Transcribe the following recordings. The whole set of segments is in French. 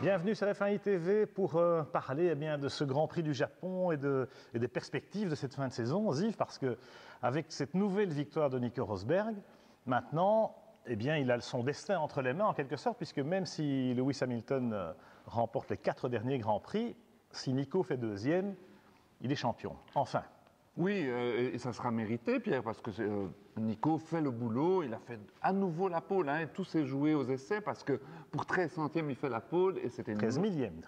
Bienvenue sur F1 ITV pour parler de ce Grand Prix du Japon et des perspectives de cette fin de saison, Yves, parce qu'avec cette nouvelle victoire de Nico Rosberg, maintenant, il a son destin entre les mains en quelque sorte, puisque même si Lewis Hamilton remporte les 4 derniers Grands Prix, si Nico fait deuxième, il est champion, enfin. Oui, et ça sera mérité, Pierre, parce que Nico fait le boulot, il a fait à nouveau la pole, et tout s'est joué aux essais, parce que pour 13 centièmes, il fait la pole, et c'était... 13 millième.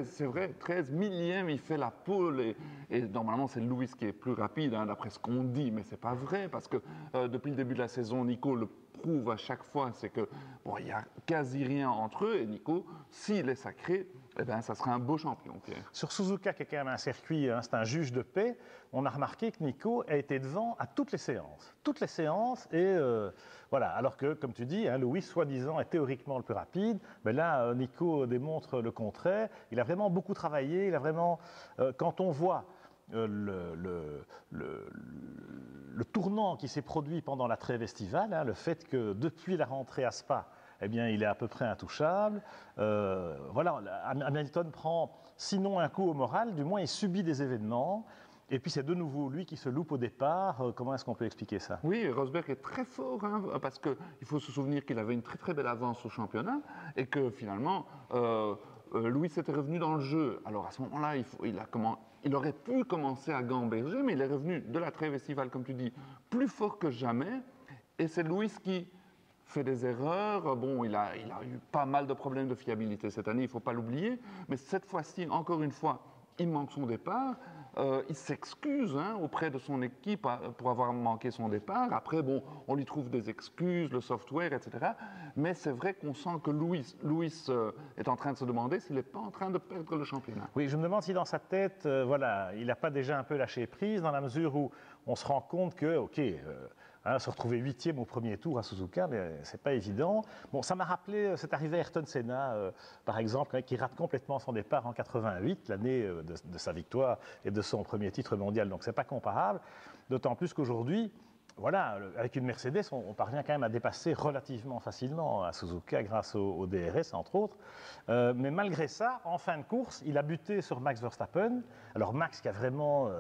C'est vrai, 13 millième, il fait la pole, et normalement, c'est Lewis qui est plus rapide, d'après ce qu'on dit, mais c'est pas vrai, parce que depuis le début de la saison, Nico le prouve à chaque fois, c'est que, il y a quasi rien entre eux, et Nico, s'il est sacré, ça sera un beau champion, Pierre. Sur Suzuka, qui est quand même un circuit, c'est un juge de paix, on a remarqué que Nico a été devant à toutes les séances. Toutes les séances, et voilà. Alors que, comme tu dis, Lewis, soi-disant, est théoriquement le plus rapide, mais là, Nico démontre le contraire. Il a vraiment beaucoup travaillé, il a vraiment... quand on voit le tournant qui s'est produit pendant la trêve estivale, le fait que depuis la rentrée à Spa, il est à peu près intouchable. Voilà, Hamilton prend, sinon un coup au moral, du moins il subit des événements. Et puis c'est de nouveau lui qui se loupe au départ. Comment est-ce qu'on peut expliquer ça? Oui, Rosberg est très fort, parce qu'il faut se souvenir qu'il avait une très très belle avance au championnat et que finalement, Lewis était revenu dans le jeu. Alors à ce moment-là, il aurait pu commencer à gamberger, mais il est revenu de la trêve estivale, comme tu dis, plus fort que jamais. Et c'est Lewis qui fait des erreurs. Bon, il a eu pas mal de problèmes de fiabilité cette année, il ne faut pas l'oublier. Mais cette fois-ci, encore une fois, il manque son départ. Il s'excuse auprès de son équipe pour avoir manqué son départ. Après, on lui trouve des excuses, le software, etc. Mais c'est vrai qu'on sent que Lewis est en train de se demander s'il n'est pas en train de perdre le championnat. Oui, je me demande si dans sa tête, il n'a pas déjà un peu lâché prise, dans la mesure où on se rend compte que, se retrouver 8e au premier tour à Suzuka, mais c'est pas évident. Bon, ça m'a rappelé cette arrivée à Ayrton Senna, par exemple, qui rate complètement son départ en 88, l'année de sa victoire et de son premier titre mondial. Donc c'est pas comparable, d'autant plus qu'aujourd'hui, voilà, avec une Mercedes, on parvient quand même à dépasser relativement facilement à Suzuka grâce au DRS, entre autres. Mais malgré ça, en fin de course, il a buté sur Max Verstappen. Alors Max qui a vraiment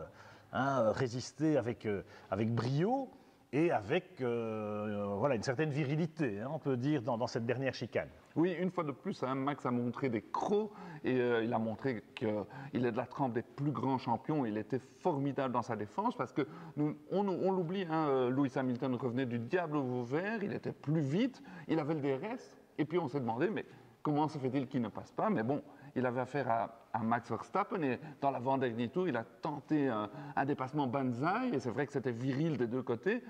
résisté avec brio, et avec une certaine virilité, on peut dire, dans cette dernière chicane. Oui, une fois de plus, Max a montré des crocs et il a montré qu'il est de la trempe des plus grands champions. Il était formidable dans sa défense parce qu'on l'oublie, Lewis Hamilton revenait du diable au vert, il était plus vite, il avait le DRS, et puis on s'est demandé, mais comment se fait-il qu'il ne passe pas? Mais bon, il avait affaire à Max Verstappen et dans l'avant-dernier tour, il a tenté un dépassement banzai et c'est vrai que c'était viril des deux côtés.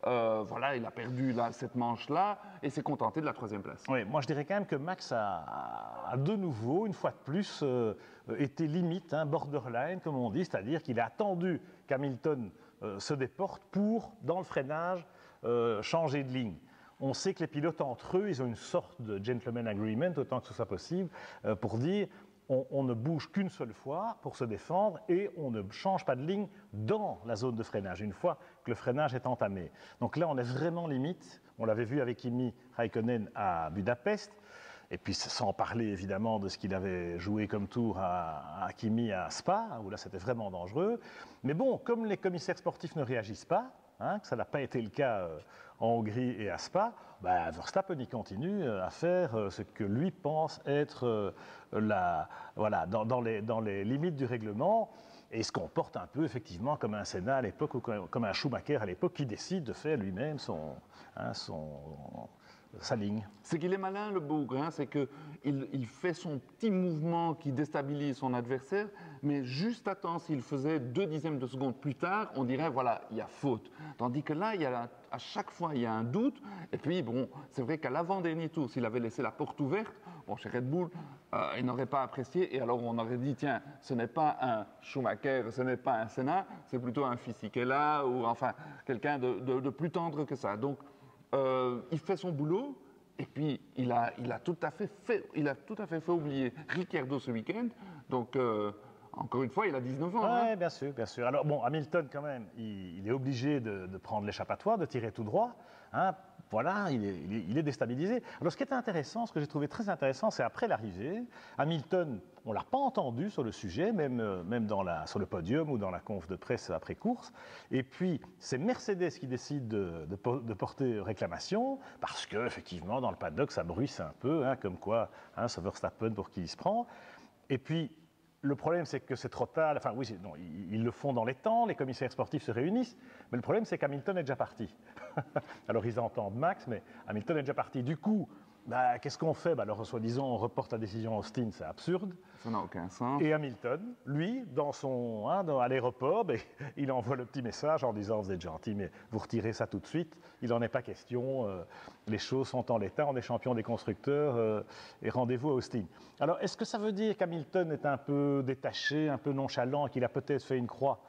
Il a perdu cette manche-là et s'est contenté de la 3e place. Oui, moi je dirais quand même que Max a de nouveau, une fois de plus, été limite, borderline, comme on dit, c'est-à-dire qu'il a attendu qu'Hamilton se déporte pour, dans le freinage, changer de ligne. On sait que les pilotes entre eux, ils ont une sorte de gentleman agreement, autant que ce soit possible, pour dire on ne bouge qu'une seule fois pour se défendre et on ne change pas de ligne dans la zone de freinage, une fois que le freinage est entamé. Donc là, on est vraiment limite. On l'avait vu avec Kimi Raikkonen à Budapest, et puis sans parler évidemment de ce qu'il avait joué comme tour à Kimi à Spa, où là c'était vraiment dangereux. Mais bon, comme les commissaires sportifs ne réagissent pas, que ça n'a pas été le cas en Hongrie et à Spa, Verstappen y continue à faire ce que lui pense être dans les limites du règlement, et se comporte un peu effectivement comme un Senna à l'époque ou comme un Schumacher à l'époque qui décide de faire lui-même sa ligne. C'est qu'il est malin, le bougre, c'est qu'il fait son petit mouvement qui déstabilise son adversaire, mais juste à temps, s'il faisait 2 dixièmes de seconde plus tard, on dirait, il y a faute. Tandis que là, à chaque fois, il y a un doute, et puis, c'est vrai qu'à l'avant-dernier tour, s'il avait laissé la porte ouverte, chez Red Bull, il n'aurait pas apprécié, et alors on aurait dit, tiens, ce n'est pas un Schumacher, ce n'est pas un Senna, c'est plutôt un Fisichella, ou enfin, quelqu'un de plus tendre que ça. Donc, il fait son boulot et puis il a tout à fait fait oublier Ricciardo ce week-end. Donc encore une fois, il a 19 ans. Oui, bien sûr, bien sûr. Alors bon, Hamilton quand même, il est obligé de prendre l'échappatoire, de tirer tout droit, voilà, il est déstabilisé. Alors ce qui est intéressant, ce que j'ai trouvé très intéressant, c'est après l'arrivée, Hamilton, on ne l'a pas entendu sur le sujet, même sur le podium ou dans la conf de presse après course. Et puis c'est Mercedes qui décide de porter réclamation, parce qu'effectivement dans le paddock ça bruisse un peu, hein, comme quoi c'est Verstappen pour qui il se prend. Et puis le problème, c'est que c'est trop tard. Enfin, oui, non, ils le font dans les temps, les commissaires sportifs se réunissent, mais le problème, c'est qu'Hamilton est déjà parti. Alors, ils entendent Max, mais Hamilton est déjà parti. Du coup, qu'est-ce qu'on fait? Alors, soi-disant, on reporte la décision à Austin, c'est absurde. Ça n'a aucun sens. Et Hamilton, lui, à l'aéroport, il envoie le petit message en disant « Vous êtes gentil, mais vous retirez ça tout de suite. Il n'en est pas question. Les choses sont en l'état. On est champion des constructeurs. Et rendez-vous à Austin. » Alors, est-ce que ça veut dire qu'Hamilton est un peu détaché, un peu nonchalant, et qu'il a peut-être fait une croix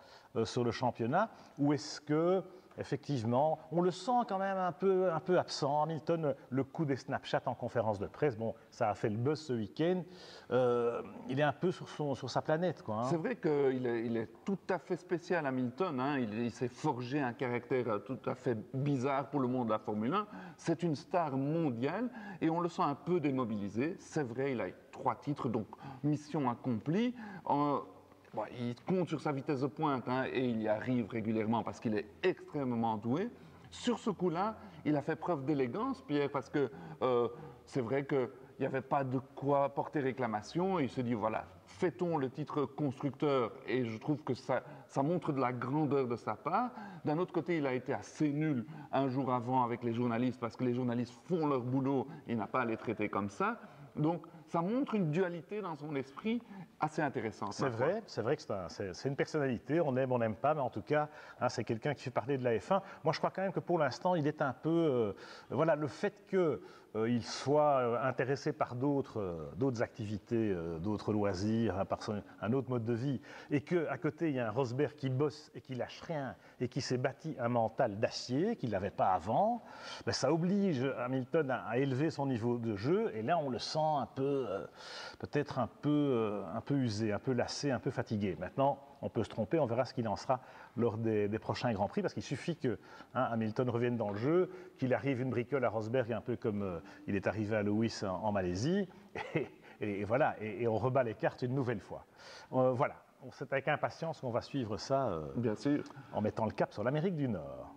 sur le championnat? Ou est-ce que effectivement, on le sent quand même un peu absent. Hamilton, le coup des Snapchat en conférence de presse, bon, ça a fait le buzz ce week-end. Il est un peu sur sa planète, quoi. C'est vrai qu'il est tout à fait spécial, Hamilton. Il s'est forgé un caractère tout à fait bizarre pour le monde de la Formule 1. C'est une star mondiale et on le sent un peu démobilisé. C'est vrai, il a 3 titres, donc mission accomplie. Bon, il compte sur sa vitesse de pointe et il y arrive régulièrement parce qu'il est extrêmement doué. Sur ce coup-là, il a fait preuve d'élégance, Pierre, parce que c'est vrai qu'il n'y avait pas de quoi porter réclamation. Et il se dit, voilà, fêtons le titre constructeur. Et je trouve que ça montre de la grandeur de sa part. D'un autre côté, il a été assez nul un jour avant avec les journalistes parce que les journalistes font leur boulot et il n'a pas à les traiter comme ça. Donc, ça montre une dualité dans son esprit assez intéressante. C'est vrai que c'est une personnalité, on aime, on n'aime pas, mais en tout cas, c'est quelqu'un qui fait parler de la F1. Moi, je crois quand même que pour l'instant, il est un peu... voilà, le fait qu'il soit intéressé par d'autres activités, d'autres loisirs, par un autre mode de vie, et qu'à côté, il y a un Rosberg qui bosse et qui lâche rien, et qui s'est bâti un mental d'acier qu'il n'avait pas avant, ça oblige Hamilton à élever son niveau de jeu, et là, on le sent un peu, peut-être un peu usé, un peu lassé, un peu fatigué. Maintenant, on peut se tromper, on verra ce qu'il en sera lors des prochains Grands Prix, parce qu'il suffit que Hamilton revienne dans le jeu, qu'il arrive une bricole à Rosberg, un peu comme il est arrivé à Lewis en Malaisie, et voilà, et on rebat les cartes une nouvelle fois. Voilà, c'est avec impatience qu'on va suivre ça, bien sûr, en mettant le cap sur l'Amérique du Nord.